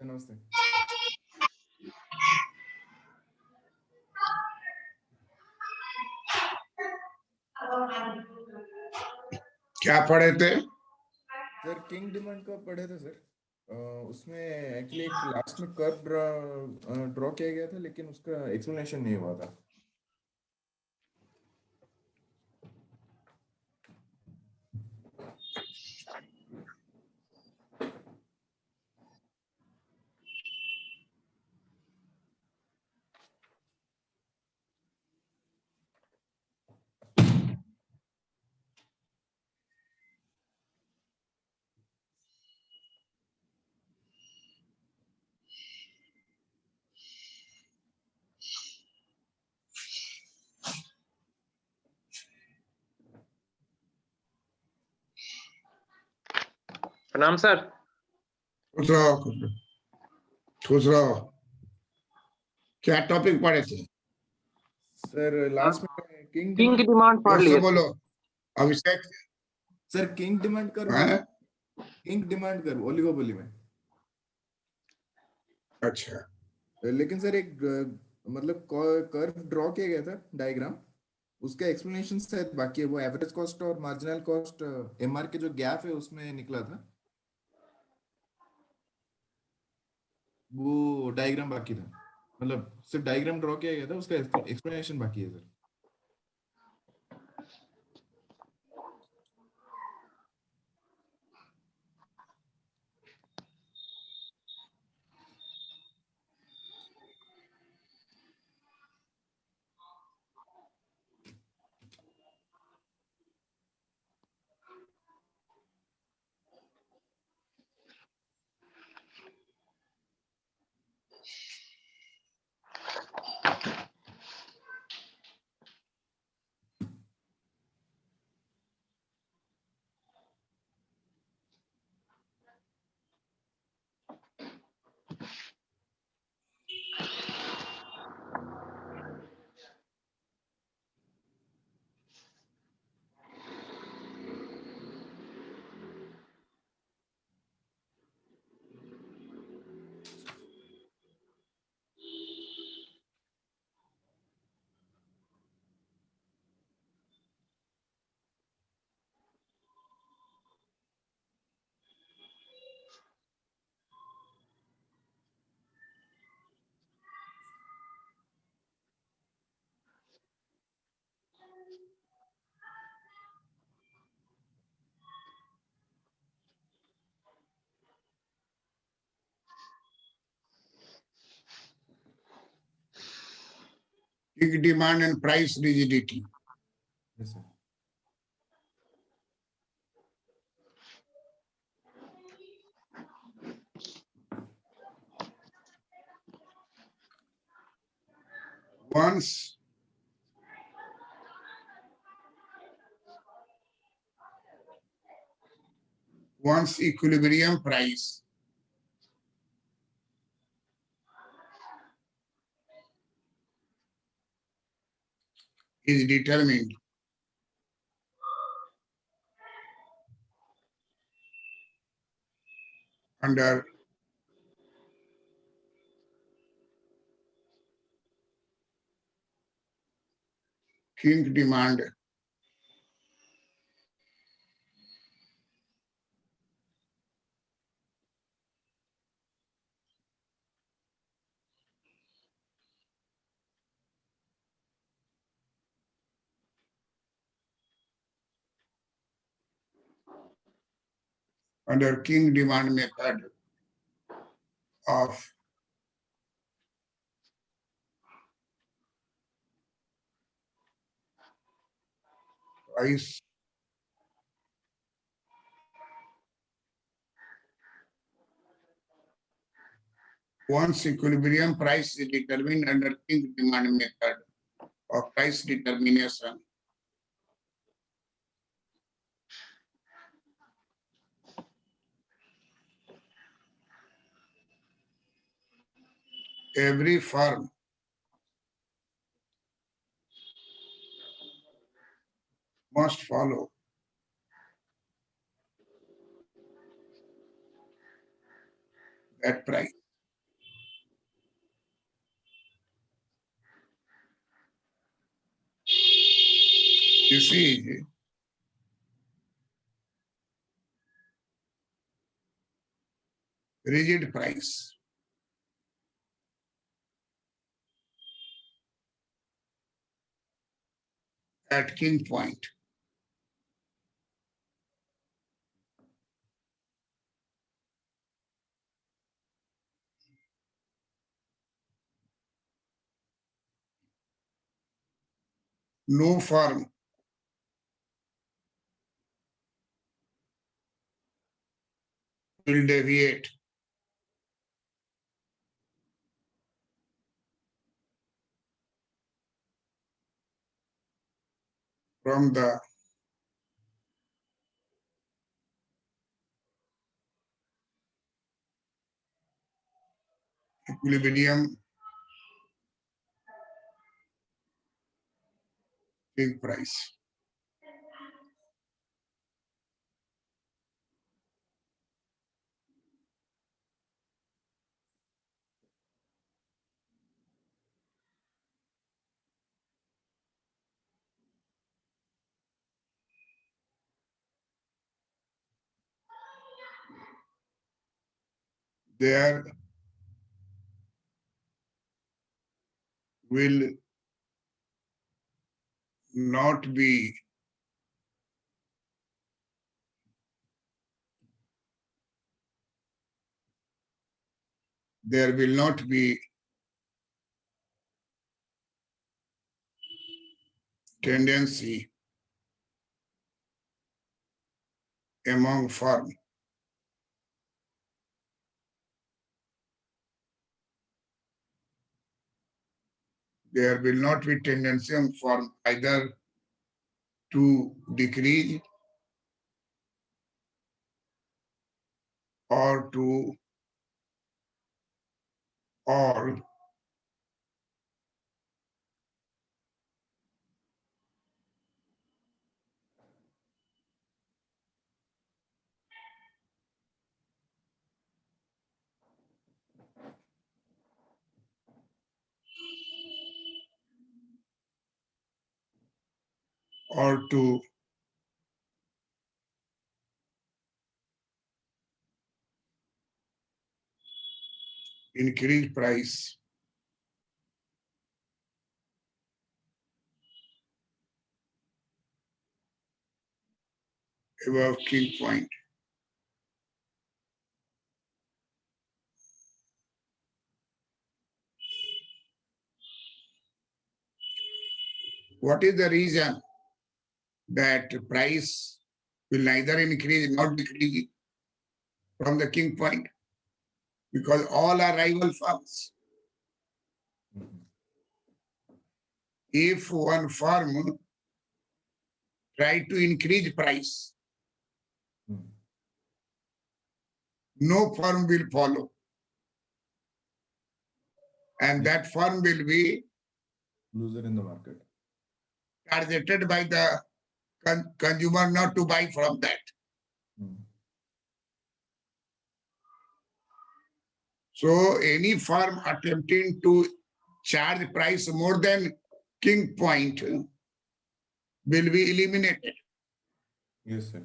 नमस्ते। क्या पढ़े थे? सर किंग डिमांड का पढ़े थे सर। उसमें एक्चुअली एक लास्ट में कर्व ड्रॉ किया गया था, लेकिन उसका एक्सप्लेनेशन नहीं हुआ था। प्रणाम सर। खुश रहो, खुश रहो। क्या टॉपिक पढ़े थे? सर लास्ट में किंग किंग की डिमांड पढ़ जोर से लिए। बोलो अभिषेक। सर किंग डिमांड कर हैं? किंग डिमांड कर ओलिगोपोली में। अच्छा, लेकिन सर एक मतलब कर्व ड्रॉ किया गया था डायग्राम, उसका एक्सप्लेनेशन शायद बाकी है। वो एवरेज कॉस्ट और मार्जिनल कॉस्ट एमआर के जो गैप है उसमें निकला था, वो डायग्राम बाकी था। मतलब सिर्फ डायग्राम ड्रॉ किया गया था, उसका एक्सप्लेनेशन बाकी है sir. Peak demand and price rigidity. Yes, sir. Once equilibrium price is determined under Kink demand under King demand method of price once equilibrium price is determined under King demand method of price determination. Every firm must follow that price. is rigid price. At King point. No firm will deviate from the equilibrium King price. There will not be tendency among firm either to decrease or to or to increase price above King point. What is the reason that price will neither increase nor decrease from the King point? Because all are rival firms. If one firm try to increase price, no firm will follow. And that firm will be loser in the market. targeted by the consumer not to buy from that. So any firm attempting to charge price more than King point will be eliminated. Yes, sir.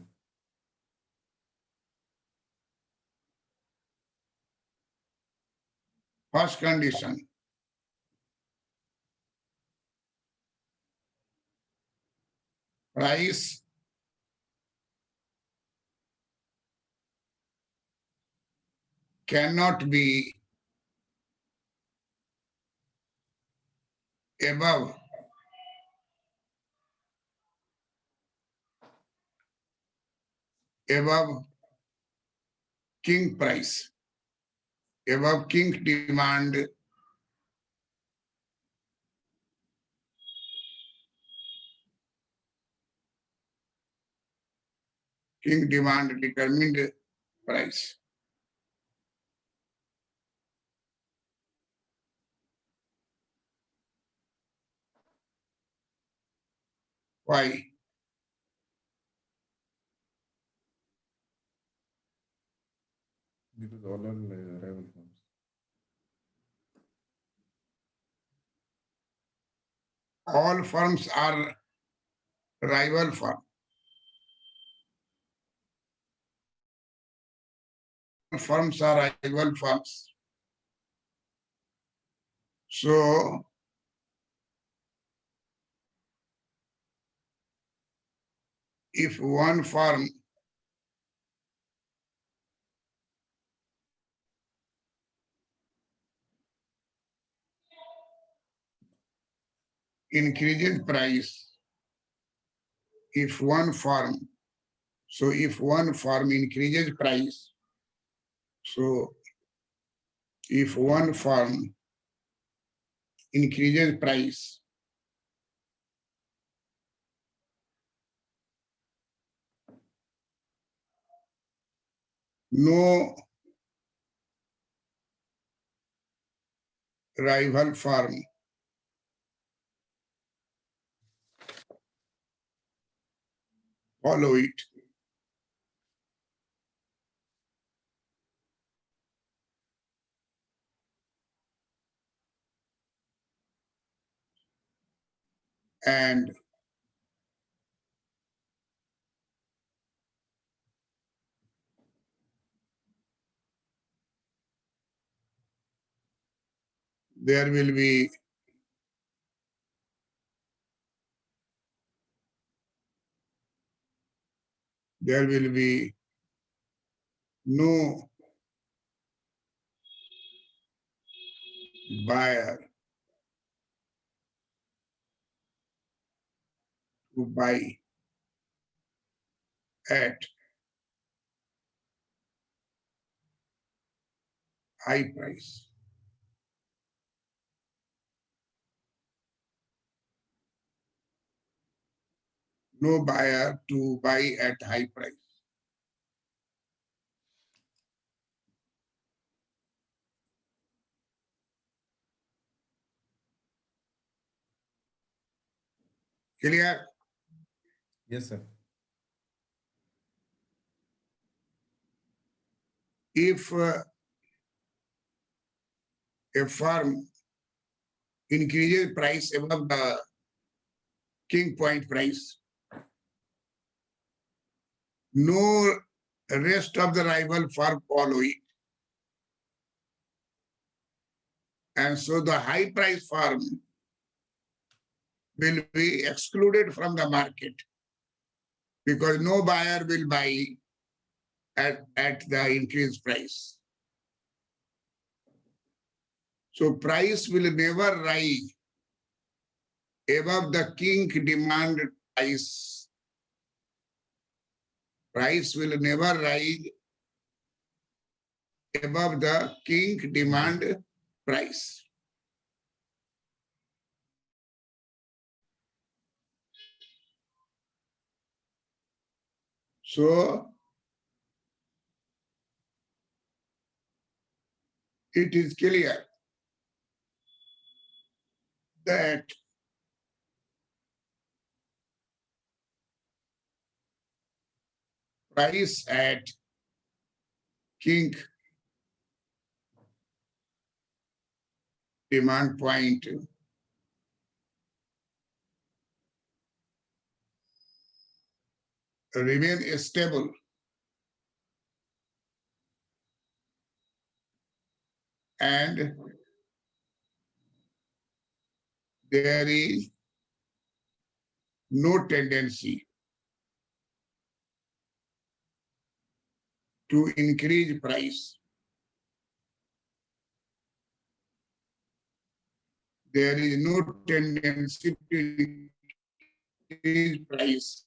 First condition. Price cannot be above King price, above King demand, King demand determined price. Why? Because all are rival firms. All firms are rival firm. Firms are rival firms. So if one firm increases price, if one firm increases price, so if one firm increases price, no rival firm follow it. And there will be no buyer to buy at high price. No buyer to buy at high price. Clear? Yes, sir. If a firm increases price above the king point price, no rest of the rival firm follow it. And so the high price firm will be excluded from the market because no buyer will buy at the increased price. So price will never rise above the king demand price. Price will never rise above the king demand price. So it is clear that price at king demand point remain stable and there is no tendency to increase price. There is no tendency to increase price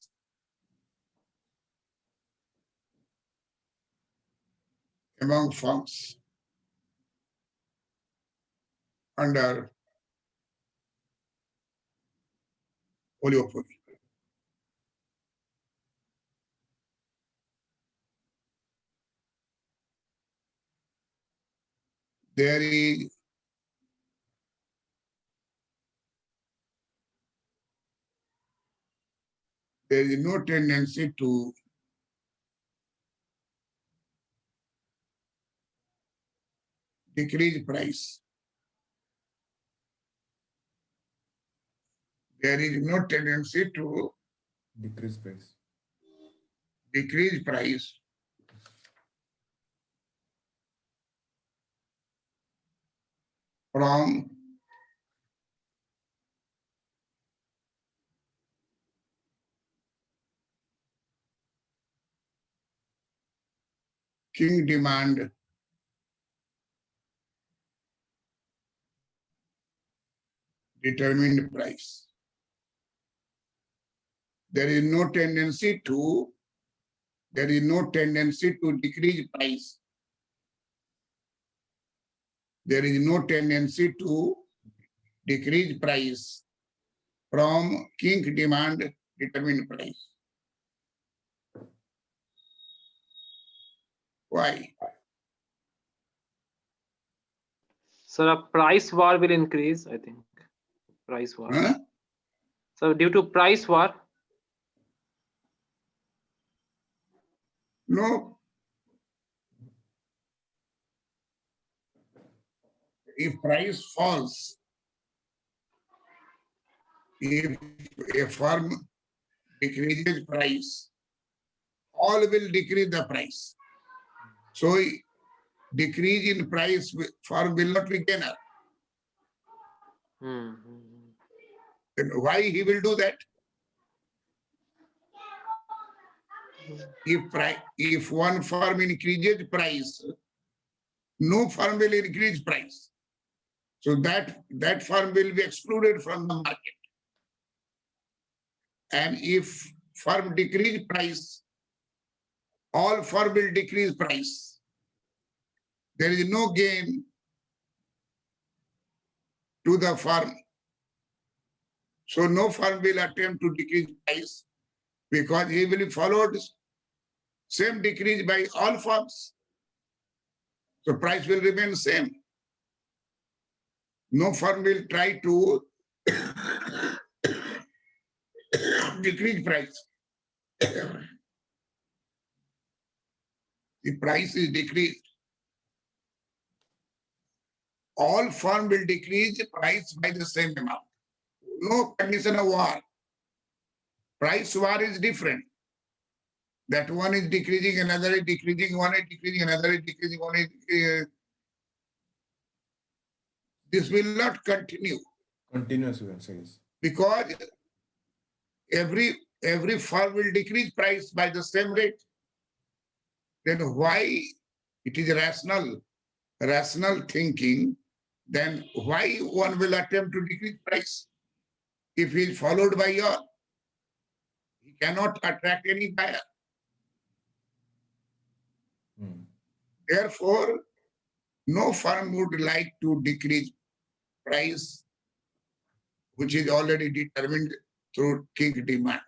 among firms under oligopoly. There is no tendency to decrease price. There is no tendency to Decrease price. Decrease price from King demand determined price. There is no tendency to decrease price. There is no tendency to decrease price from Kink demand determined price. Why? Sir, a price war will increase, I think. Price war. Huh? So due to price war, No. If price falls, if a firm decreases price, all will decrease the price. So decrease in price, firm will not be gainer. Then why he will do that? If one firm increases price, no firm will increase price. So that firm will be excluded from the market. And if firm decrease price, all firm will decrease price. There is no gain to the firm. So no firm will attempt to decrease price because he will be followed same decrease by all firms. So price will remain same. No firm will try to decrease price. The price is decreased. All firm will decrease the price by the same amount. No condition of war. Price war is different. That one is decreasing, another is decreasing, one is decreasing, another is decreasing, one is this will not continue. Continuous events, yes. Because every firm will decrease price by the same rate. Then why it is rational thinking, then why one will attempt to decrease price? If he is followed by all, he cannot attract any buyer. Therefore, no firm would like to decrease price, which is already determined through Kink demand.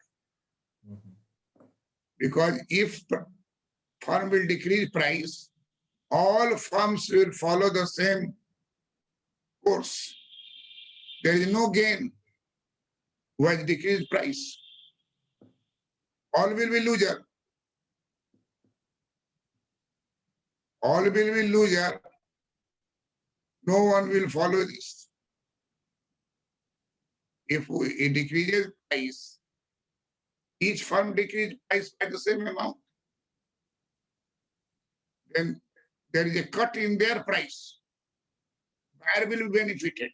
Because if firm will decrease price, all firms will follow the same course. There is no gain who has decreased price. All will be loser. All will be loser. No one will follow this. If it decreases price, each firm decreases price by the same amount, then there is a cut in their price. Buyer will be benefited.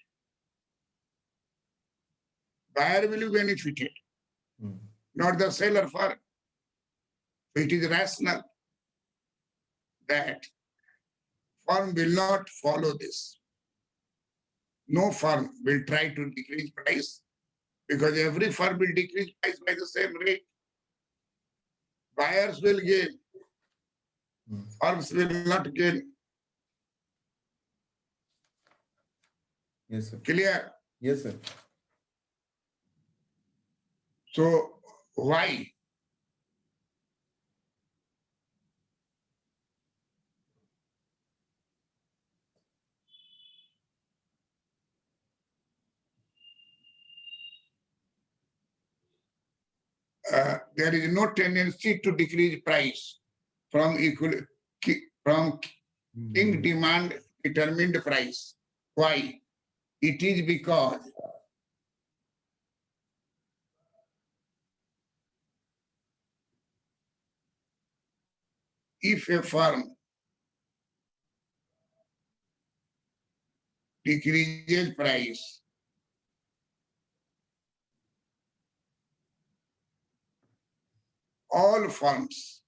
Buyer will be benefited, not the seller firm. So it is rational that firm will not follow this. No firm will try to decrease price because every firm will decrease price by the same rate. Buyers will gain. Firms will not gain. Yes, sir. Clear? Yes, sir. So why? There is no tendency to decrease price from King demand determined price. Why? It is because if a firm decreases price, all firms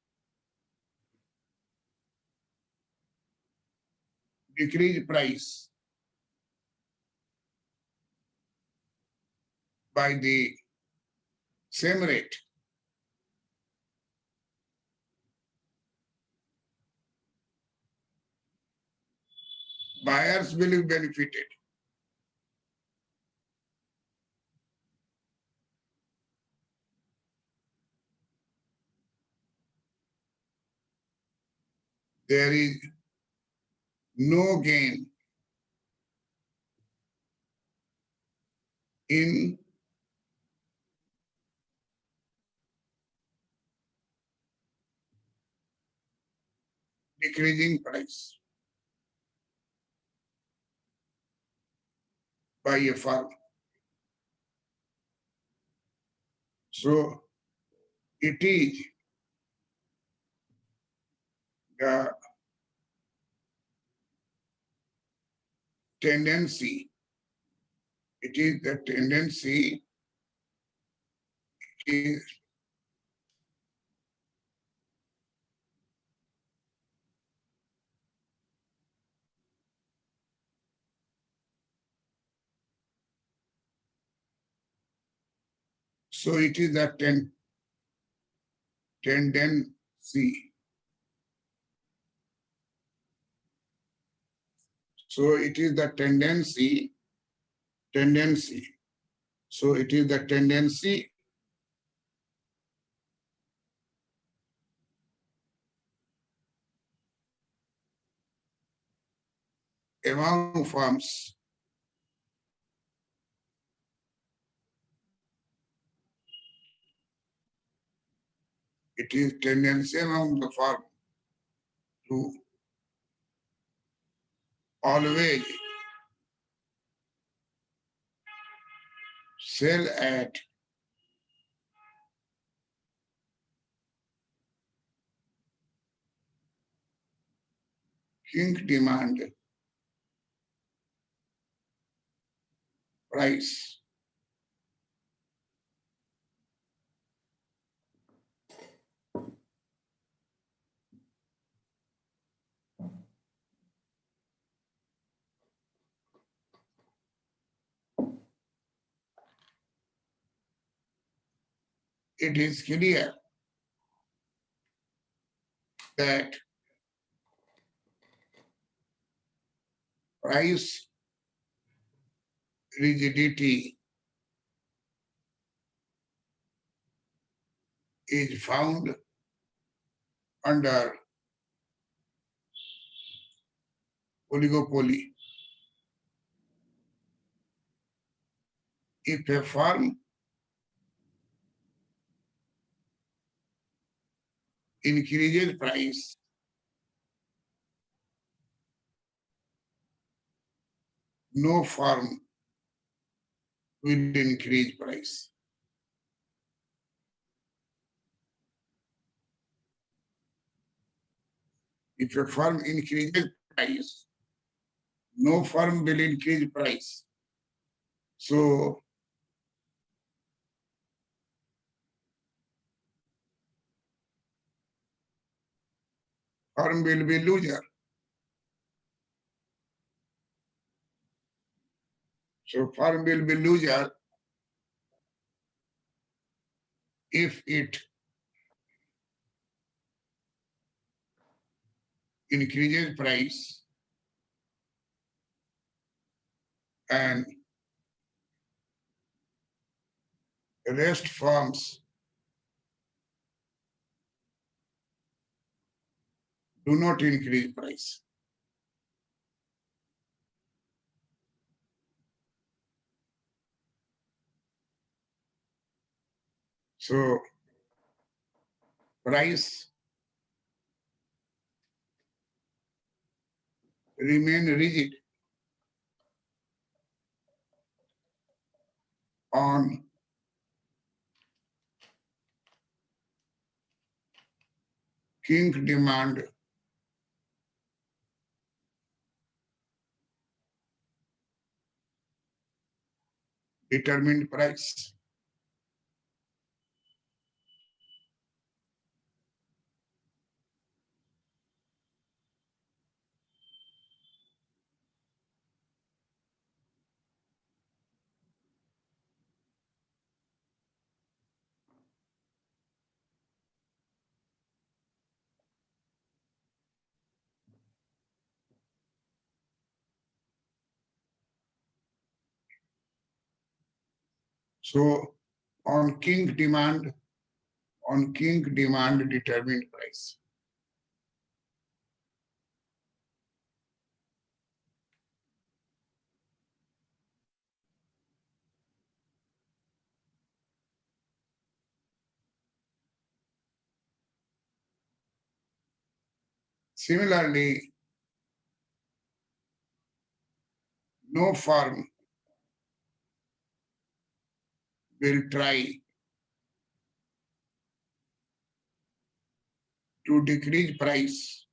decrease price by the same rate. Buyers will be benefited. There is no gain in decreasing price by a firm. So it is the tendency, it is the tendency, it is so it is the tendency. So it is the tendency. So it is the tendency among firms it is tendency among the firm to always sell at Kink demand price. It is clear that price rigidity is found under oligopoly. If a firm increases price, no firm will increase price. If a firm increases price, no firm will increase price. So firm will be loser. So firm will be loser if it increases price and rest firms do not increase price. So price remain rigid on Kink demand determined price. So on Kink demand determined price. Similarly, no firm will try to decrease price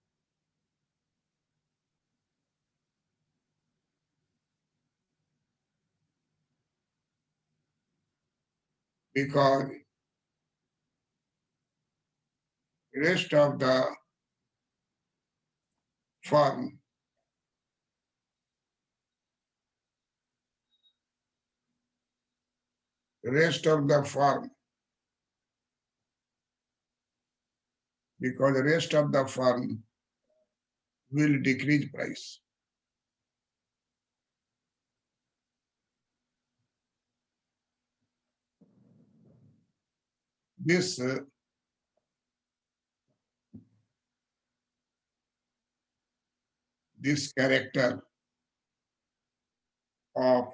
because rest of the firm will decrease price. This character of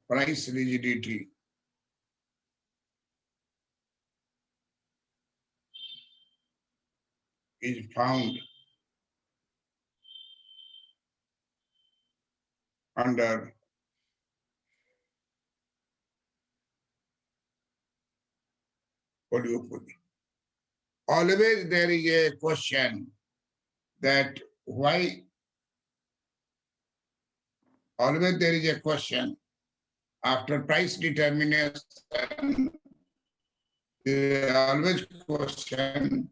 price rigidity is found under oligopoly. Always there is a question that why, always there is a question after price determination, there is always question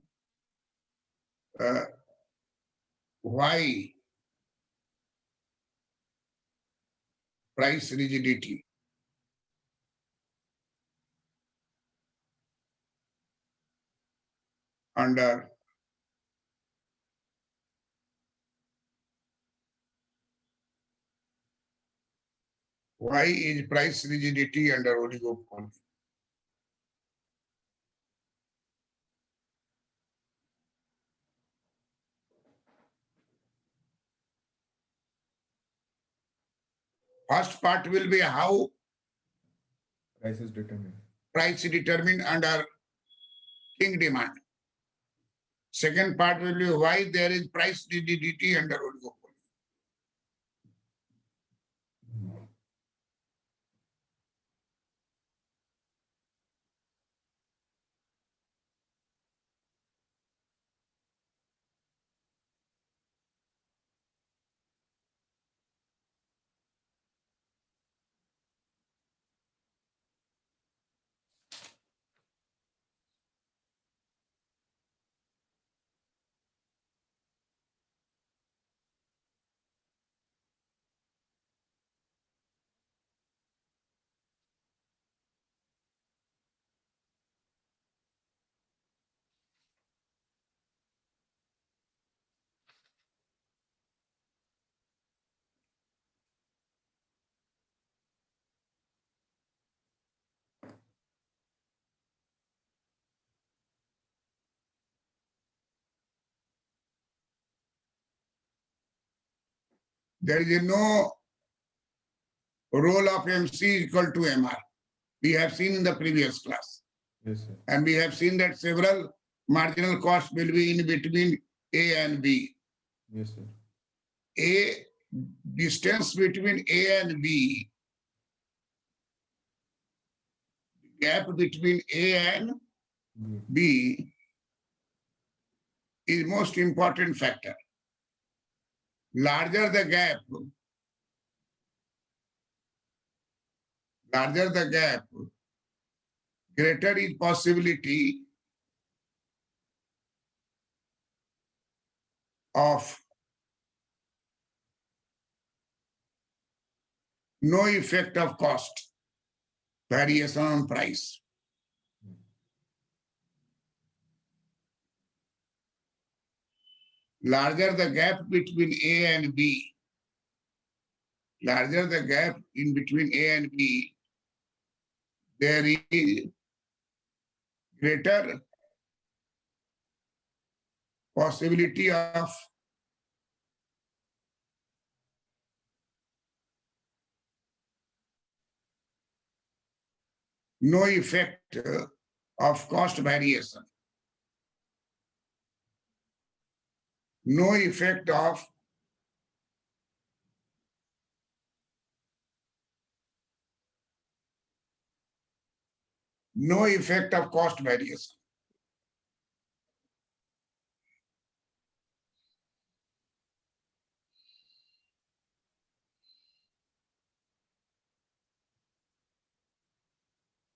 why price rigidity. Under why is price rigidity under oligopoly? First part will be how Price is determined. Price is determined under Kink demand. Second part will be why there is price rigidity under oligopoly. There is no role of MC equal to MR. We have seen in the previous class. Yes, sir. And we have seen that several marginal costs will be in between A and B. Yes, sir. A distance between A and B, gap between A and B is most important factor. Larger the gap, greater is possibility of no effect of cost variation on price. Larger the gap between A and B, larger the gap in between A and B, there is greater possibility of no effect of cost variation. No effect of cost variation.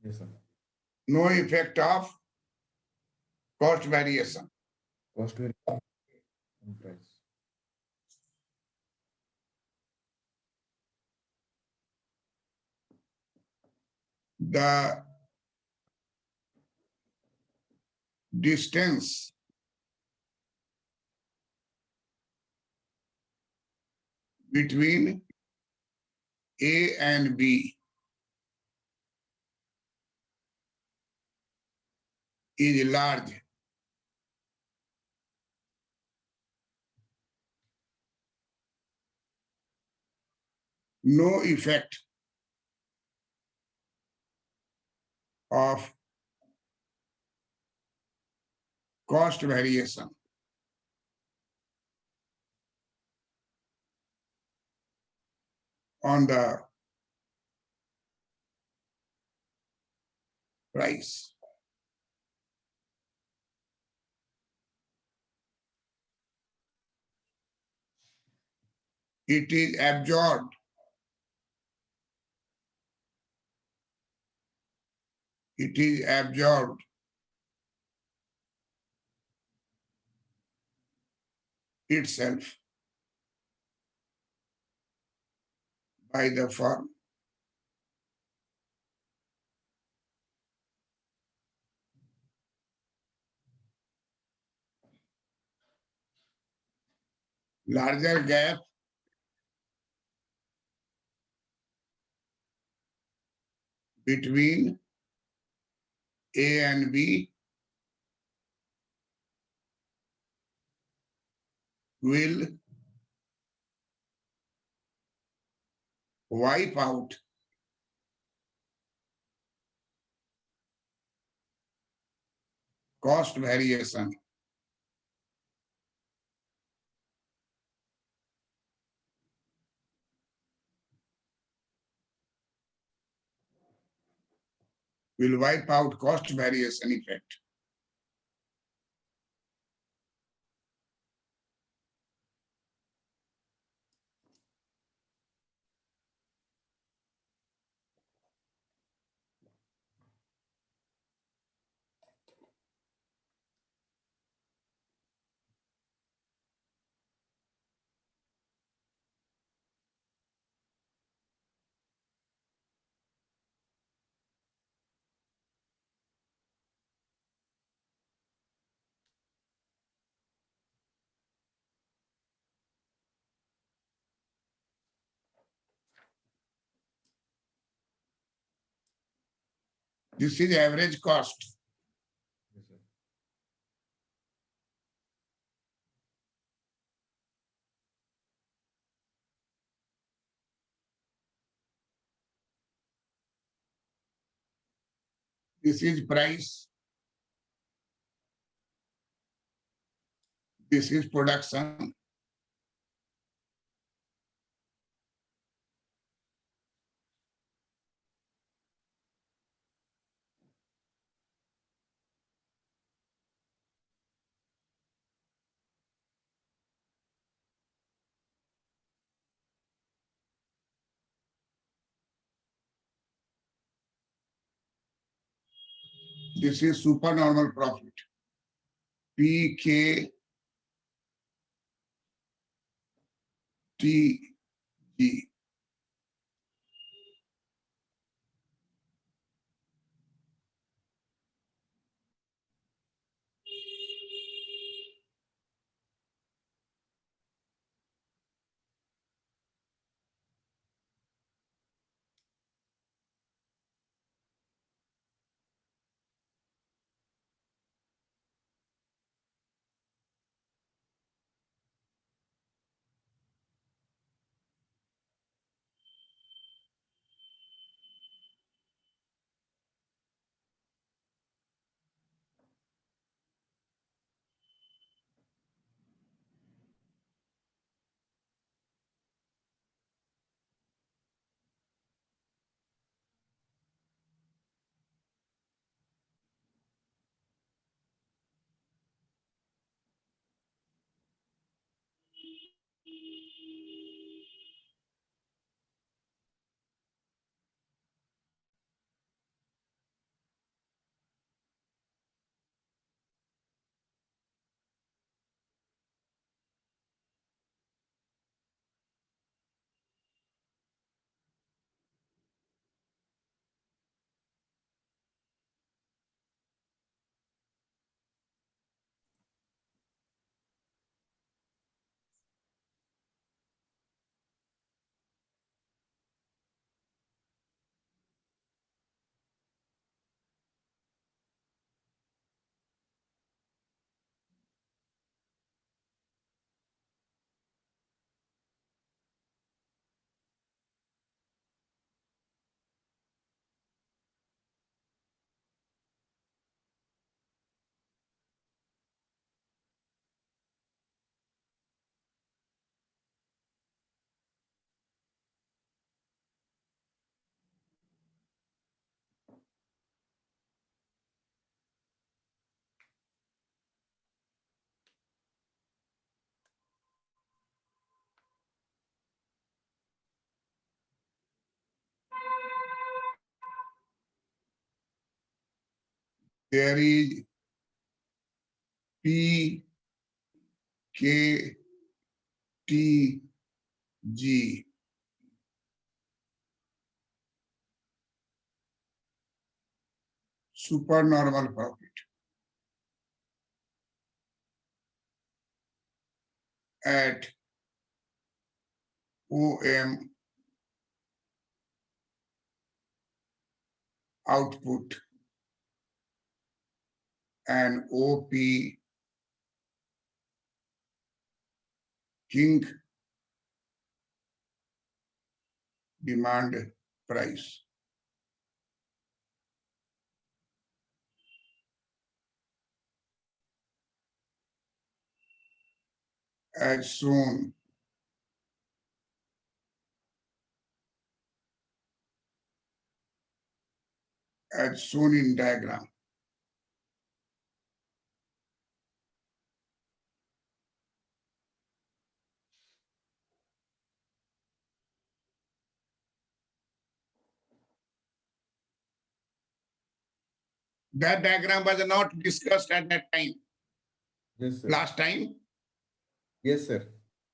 Yes, sir. No effect of cost variation. Cost variation on price. The distance between A and B is large. No effect of cost variation on the price. It is absorbed. It is absorbed itself by the firm. Larger gap between A and B will wipe out cost variation. Will wipe out cost variation effect. This is average cost. Yes, sir. This is price. This is production. This is supernormal profit. PKTG. There is PKTG. Supernormal profit. At OM output and OP Kink demand price. As shown in diagram. That diagram was not discussed at that time. Yes, sir. Last time, Yes, sir.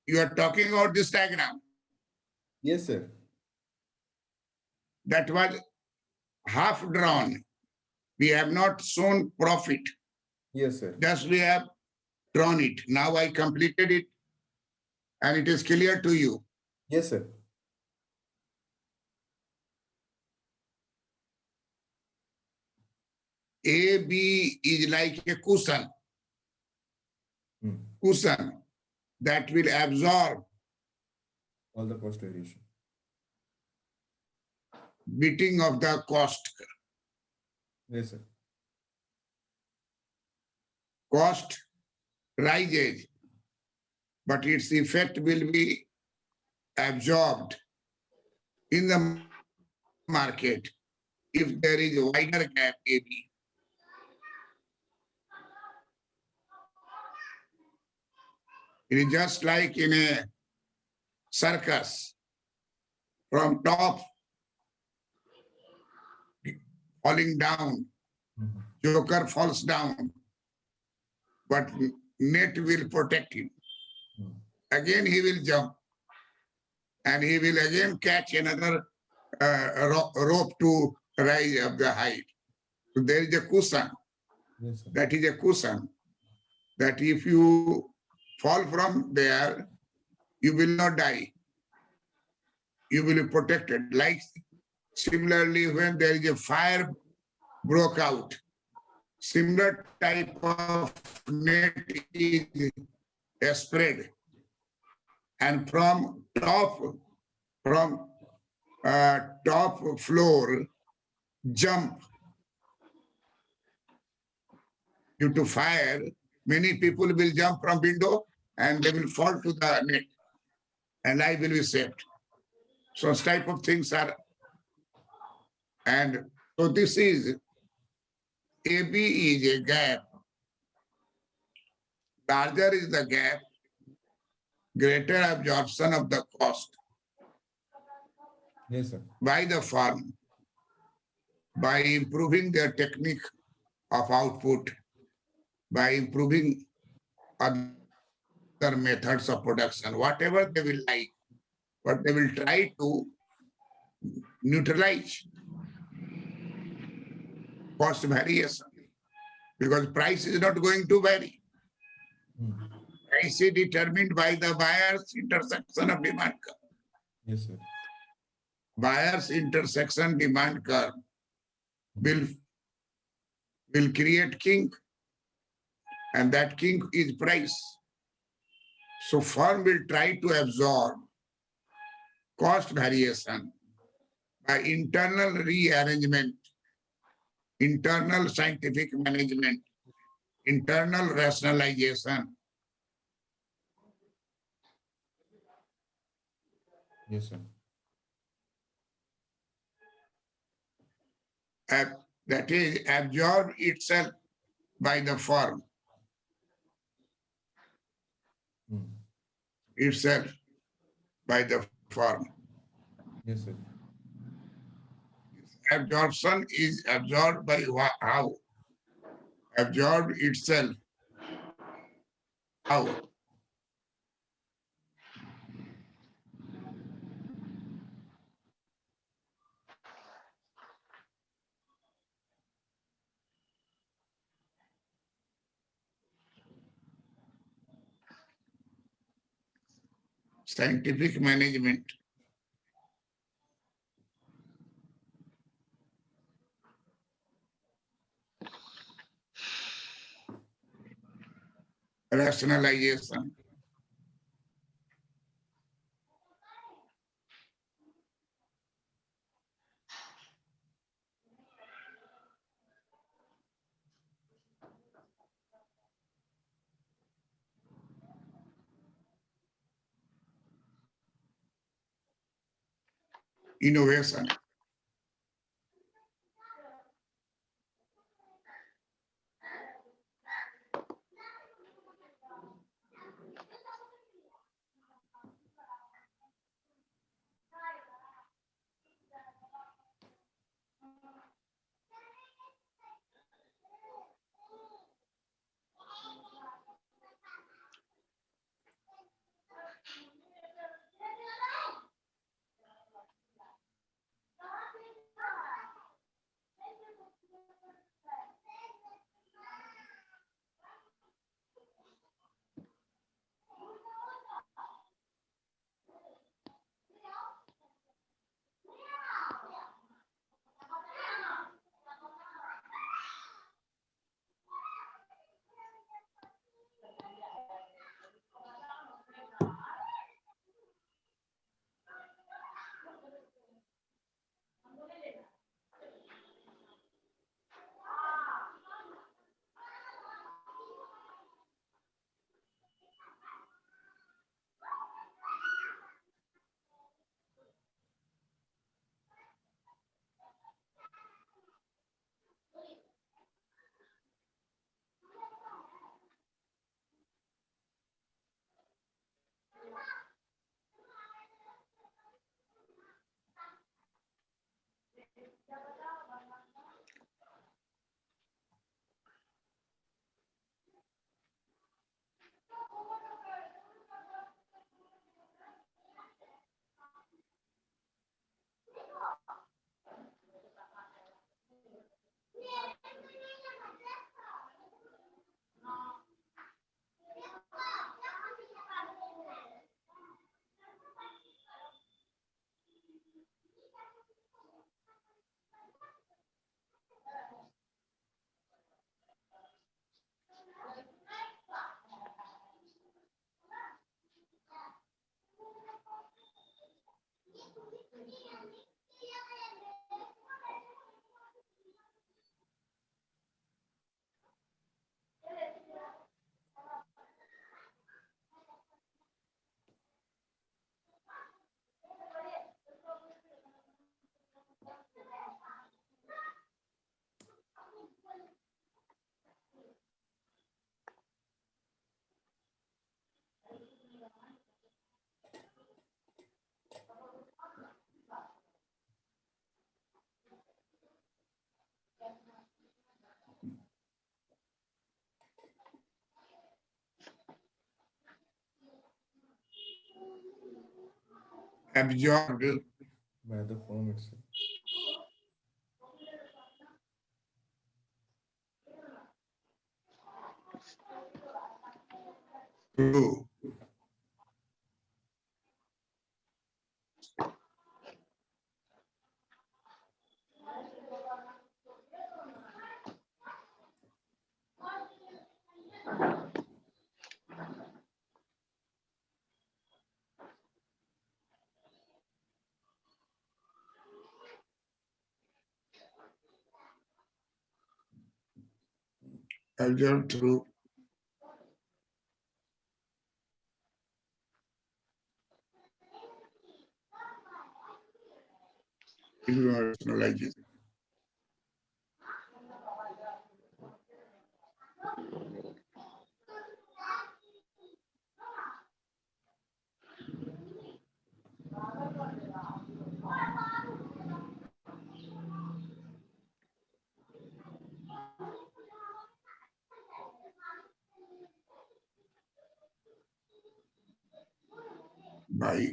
you are talking about this diagram. Yes, sir. That was half drawn. We have not shown profit. Yes, sir. Just we have drawn it. Now I completed it and it is clear to you. Yes, sir. AB is like a cushion. Cushion that will absorb All the cost variation. beating of the cost. Yes, sir. Cost rises, but its effect will be absorbed in the market if there is a wider gap AB. It is just like in a circus, from top falling down, joker falls down, but net will protect him. Again he will jump, and he will again catch another rope to rise up the height. So there is a cushion. Yes, sir. That is a cushion. That if you fall from there, you will not die. You will be protected. Like similarly, when there is a fire broke out, similar type of net is spread, and from top floor jump due to fire. Many people will jump from window and they will fall to the net, and life will be saved. So such type of things are, and so this is AB is a gap. Larger is the gap, greater absorption of the cost Yes, sir. by the firm by improving their technique of output, by improving other methods of production, whatever they will like, but they will try to neutralize cost variation, because price is not going to vary. Price is determined by the buyer's intersection of demand curve. Yes, sir. Buyer's intersection demand curve will create kink, and that kink is price. So firm will try to absorb cost variation by internal rearrangement, internal scientific management, internal rationalization. Yes, sir. That is absorb itself by the firm itself by the firm. Yes, sir. Absorption is absorbed by how? Absorbed itself. How? Scientific management. Rationalization. Innovation. Absorbed by the firm itself. through absorbed through personalization. By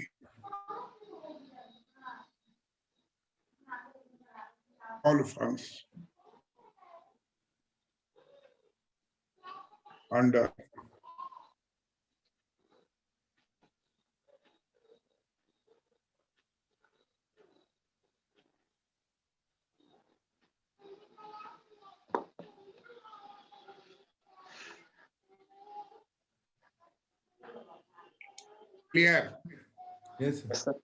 all firms under clear. Yes, sir. Sir.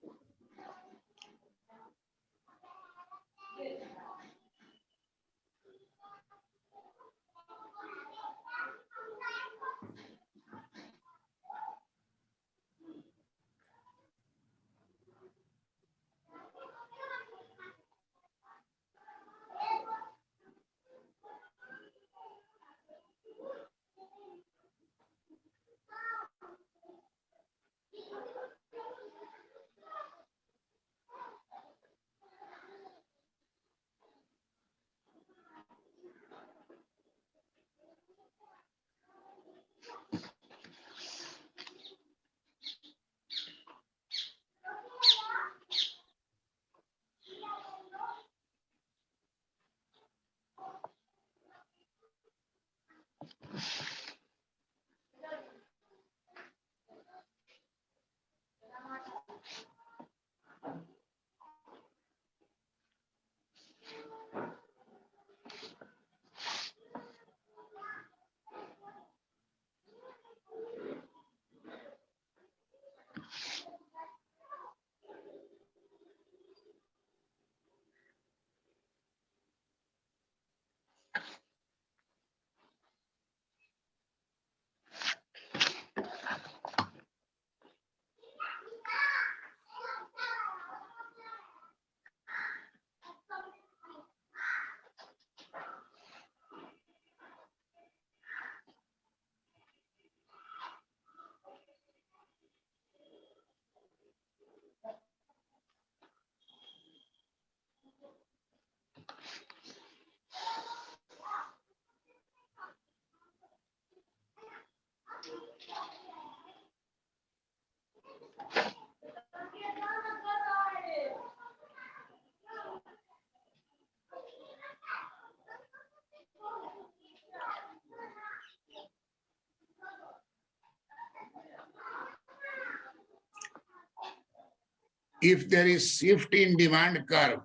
If there is shift in demand curve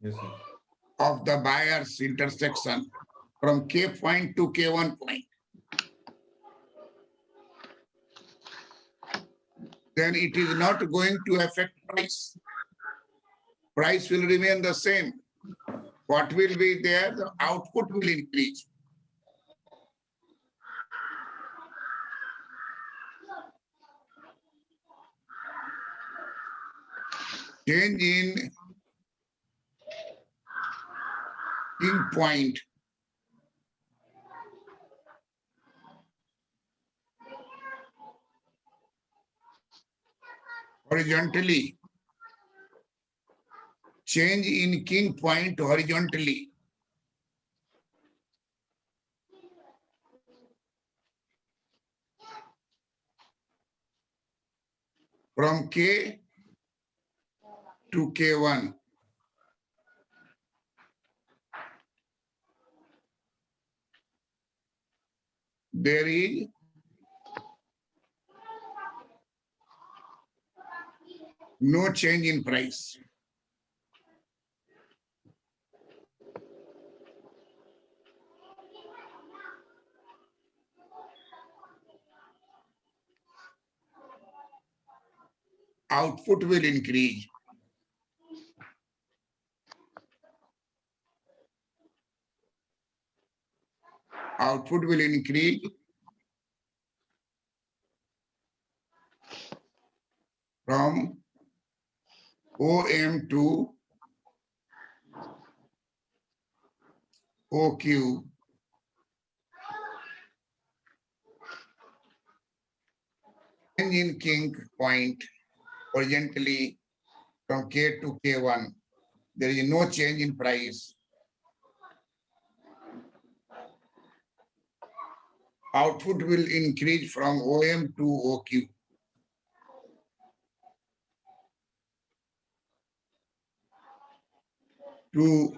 Yes, sir. of the buyer's intersection from K point to K1 point, then it is not going to affect price. Price will remain the same. What will be there? The output will increase. Change in Kink point horizontally. Change in Kink point horizontally. From K to K1. There is no change in price. Output will increase. Output will increase from OM to OQ. Change in Kink point horizontally from K to K1. There is no change in price. Output will increase from OM to OQ. To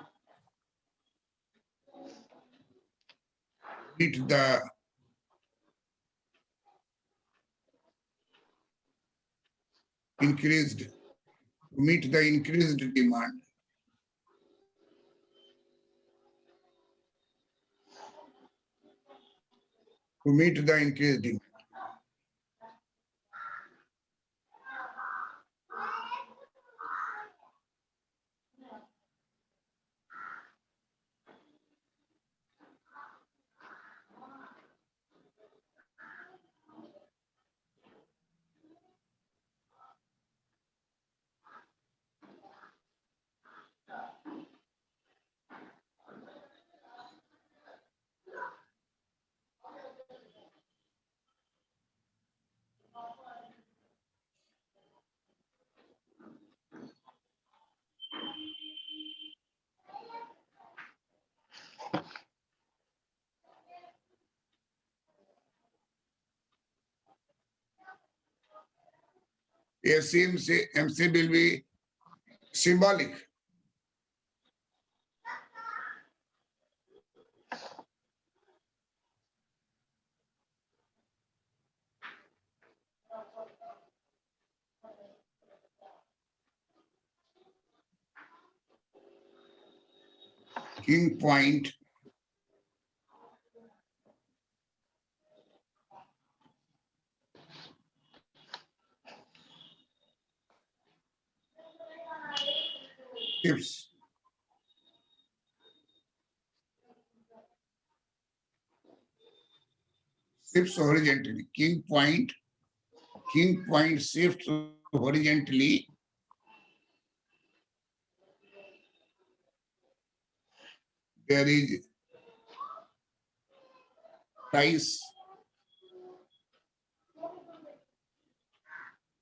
meet the increased demand. To meet the increased demand. MC will be symbolic. Kink point shifts. Shifts horizontally. Kink point shifts horizontally. There is price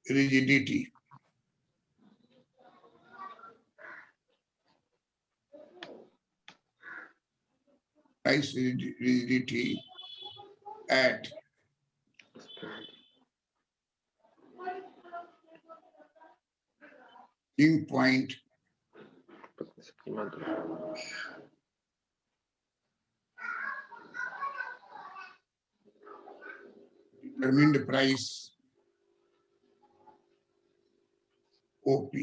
rigidity. Price rigidity at Kink point determine the price OP.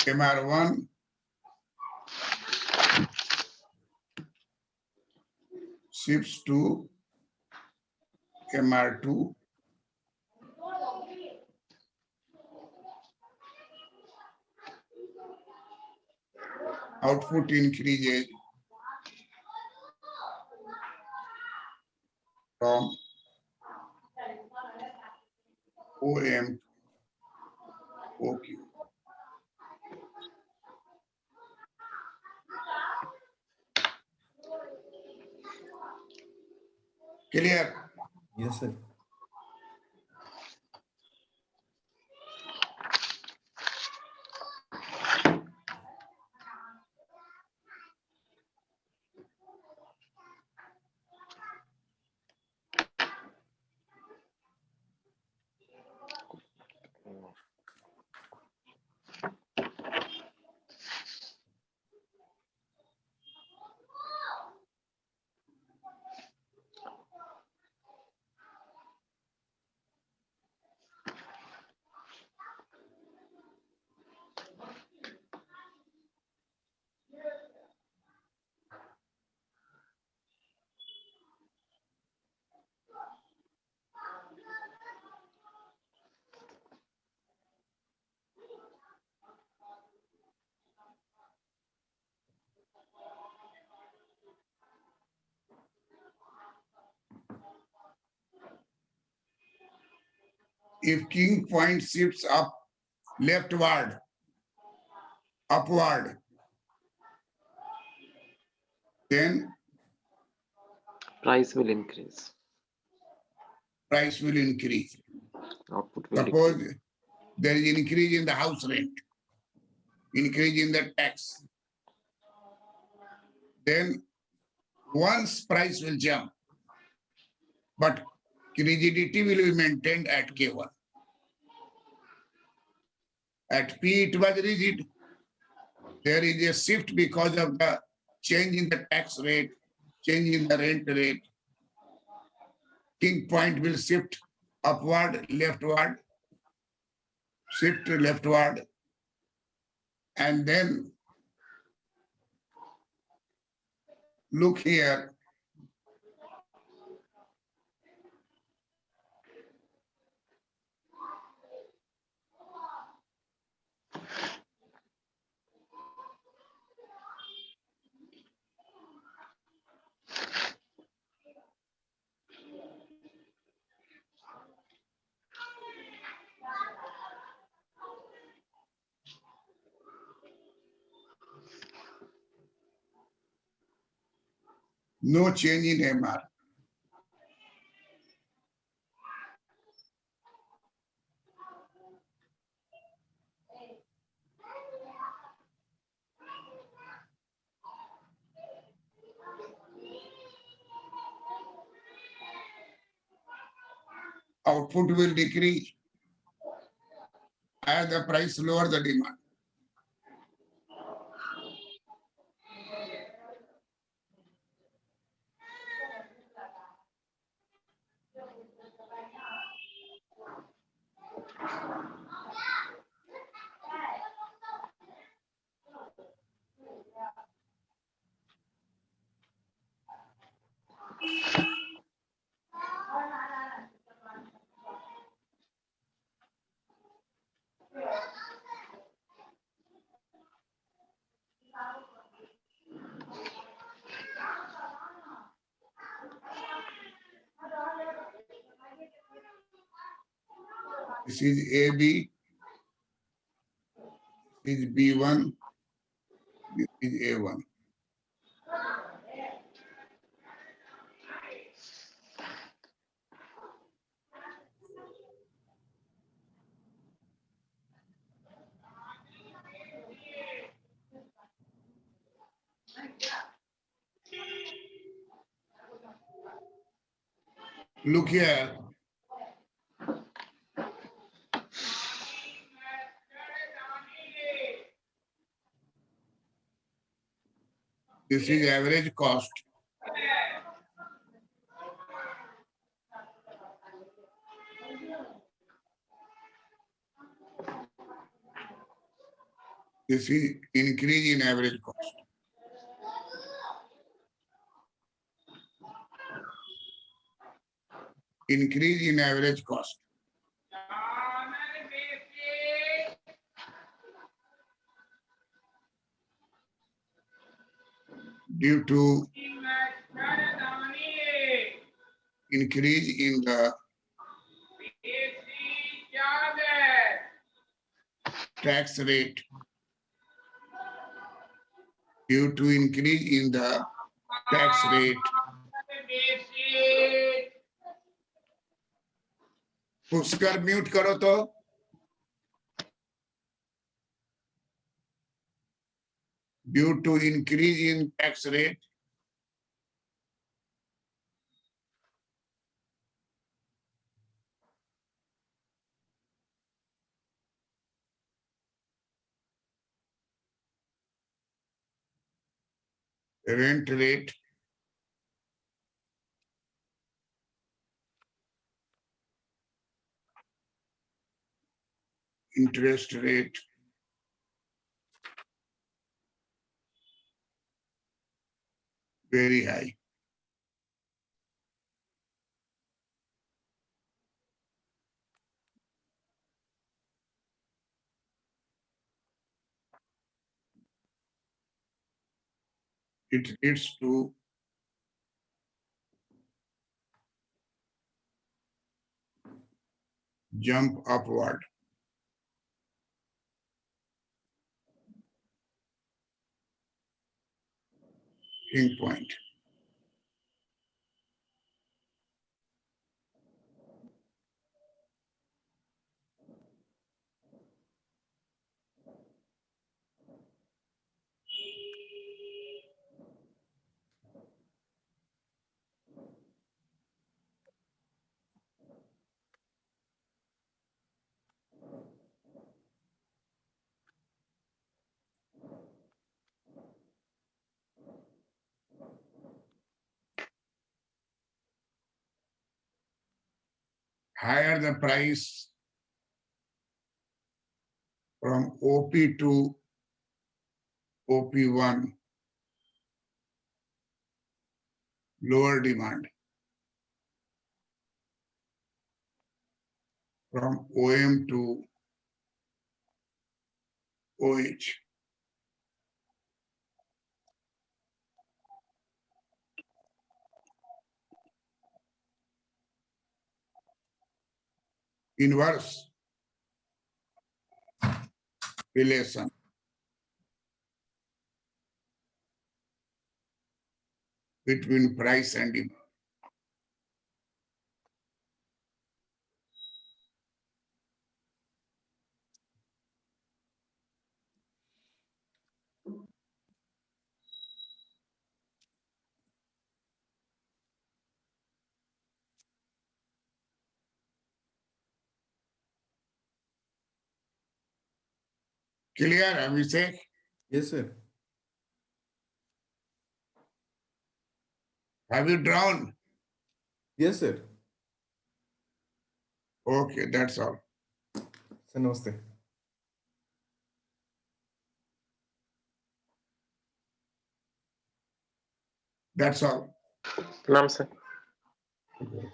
MR1 shifts to MR2. Output increases from OM to OQ. Clear? Yes, sir. If Kink point shifts up, leftward, upward, then Price will increase. price will increase. Output will Suppose decrease. there is increase in the house rent, increase in the tax. Then once price will jump, but rigidity will be maintained at K1. At P it was rigid. There is a shift because of the change in the tax rate, change in the rent rate. Kink point will shift upward, leftward, shift leftward, and then look here. No change in MR. Output will decrease as the price lower the demand. This is AB, this is B1, this is A1. Look here. This is average cost. This is increase in average cost. Increase in average cost. Due to increase in the tax rate, due to increase in the tax rate, Pushkar mute करो तो due to increase in tax rate, rent rate, interest rate, very high. It leads to jump upward. Kink point. Higher the price from OP to OP1, lower demand. From OM to OH. Inverse relation. Between price and demand. Clear, Abhishek? Yes, sir. Have you drawn? Yes, sir. Okay, that's all. Sir, namaste. That's all. Namaste. Okay.